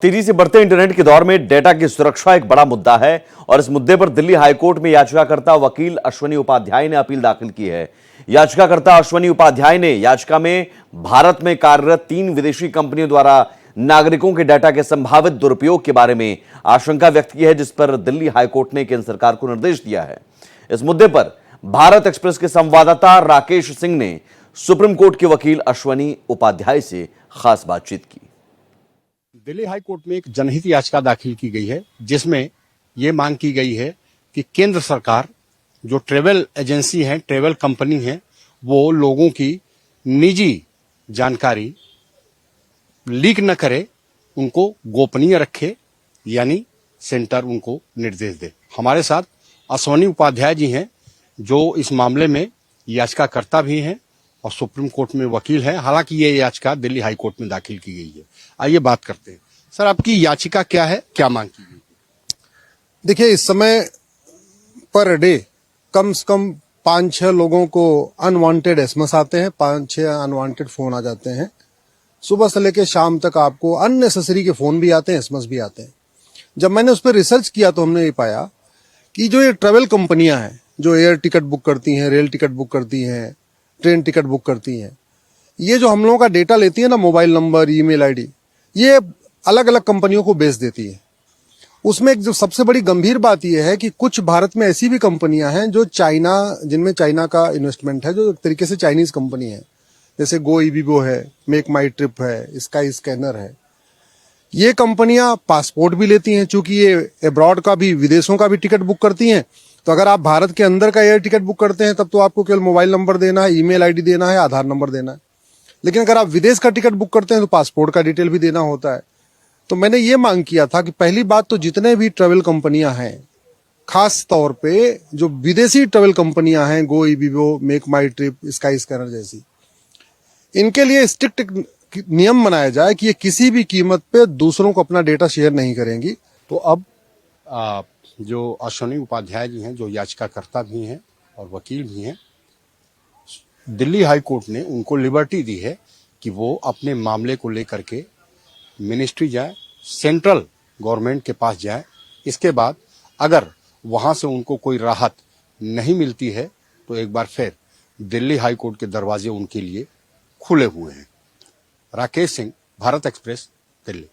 तेजी से बढ़ते इंटरनेट के दौर में डेटा की सुरक्षा एक बड़ा मुद्दा है और इस मुद्दे पर दिल्ली हाईकोर्ट में याचिकाकर्ता वकील अश्वनी उपाध्याय ने अपील दाखिल की है। याचिकाकर्ता अश्वनी उपाध्याय ने याचिका में भारत में कार्यरत 3 विदेशी कंपनियों द्वारा नागरिकों के डेटा के संभावित दुरुपयोग के बारे में आशंका व्यक्त की है, जिस पर दिल्ली हाईकोर्ट ने केंद्र सरकार को निर्देश दिया है। इस मुद्दे पर भारत एक्सप्रेस के संवाददाता राकेश सिंह ने सुप्रीम कोर्ट के वकील अश्वनी उपाध्याय से खास बातचीत की। दिल्ली हाई कोर्ट में एक जनहित याचिका दाखिल की गई है, जिसमें यह मांग की गई है कि केंद्र सरकार जो ट्रेवल एजेंसी है, ट्रेवल कंपनी है, वो लोगों की निजी जानकारी लीक न करे, उनको गोपनीय रखे, यानी सेंटर उनको निर्देश दे। हमारे साथ अश्वनी उपाध्याय जी हैं, जो इस मामले में याचिकाकर्ता भी हैं और सुप्रीम कोर्ट में वकील है। हालांकि ये याचिका दिल्ली हाई कोर्ट में दाखिल की गई है। आइए बात करते हैं। सर, आपकी याचिका क्या है, क्या मांग की गई? देखिए, इस समय पर डे कम से कम 5-6 लोगों को अनवांटेड एसएमएस आते हैं, 5-6 अनवांटेड फोन आ जाते हैं। सुबह से लेकर शाम तक आपको अननेसेसरी के फोन भी आते हैं, एसएमएस भी आते हैं। जब मैंने उस पर रिसर्च किया तो हमने ये पाया कि जो ये ट्रेवल कंपनियां हैं, जो एयर टिकट बुक करती हैं, रेल टिकट बुक करती हैं, ट्रेन टिकट बुक करती हैं, ये जो हम लोगों का डेटा लेती है ना, मोबाइल नंबर, ईमेल आईडी, ये अलग अलग कंपनियों को बेच देती है। उसमें एक जो सबसे बड़ी गंभीर बात यह है कि कुछ भारत में ऐसी भी कंपनियां हैं जो जिनमें चाइना का इन्वेस्टमेंट है, जो एक तरीके से चाइनीज कंपनी है, जैसे गो इबीबो है, मेक माई ट्रिप है, स्काई स्कैनर है। ये कंपनियां पासपोर्ट भी लेती हैं, चूंकि ये अब्रॉड का भी, विदेशों का भी टिकट बुक करती हैं। तो अगर आप भारत के अंदर का एयर टिकट बुक करते हैं तब तो आपको केवल मोबाइल नंबर देना है, ईमेल आईडी देना है, आधार नंबर देना है। लेकिन अगर आप विदेश का टिकट बुक करते हैं तो पासपोर्ट का डिटेल भी देना होता है। तो मैंने ये मांग किया था कि पहली बात तो जितने भी ट्रेवल कंपनियां हैं, खास तौर पे जो विदेशी ट्रेवल कंपनियां हैं, गो इबीबो, मेक माई ट्रिप, स्काई स्कैनर जैसी, इनके लिए स्ट्रिक्ट नियम बनाया जाए कि ये किसी भी कीमत पे दूसरों को अपना डेटा शेयर नहीं करेंगी। तो अब जो अश्वनी उपाध्याय जी हैं, जो याचिकाकर्ता भी हैं और वकील भी हैं, दिल्ली हाई कोर्ट ने उनको लिबर्टी दी है कि वो अपने मामले को लेकर के मिनिस्ट्री जाए, सेंट्रल गवर्नमेंट के पास जाए। इसके बाद अगर वहां से उनको कोई राहत नहीं मिलती है तो एक बार फिर दिल्ली हाई कोर्ट के दरवाजे उनके लिए खुले हुए हैं। राकेश सिंह, भारत एक्सप्रेस, दिल्ली।